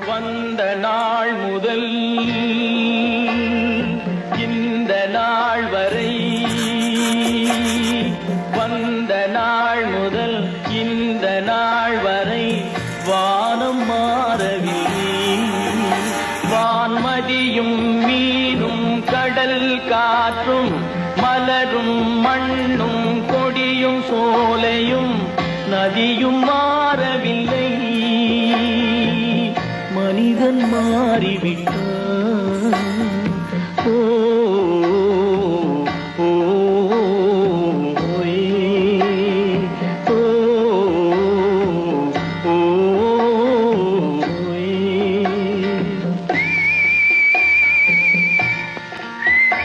வந்த நாள் முதல் இந்த நாள் வரை, வந்த நாள் முதல் இந்த நாள் வரை வானம் மாறவில்லை. வான்மதியும் மீனும் கடல் காற்றும் மலரும் மண்ணும் கொடியும் சோலையும் நதியும் மாறவில்லை. மனிதன் மாறிவிட்டான்.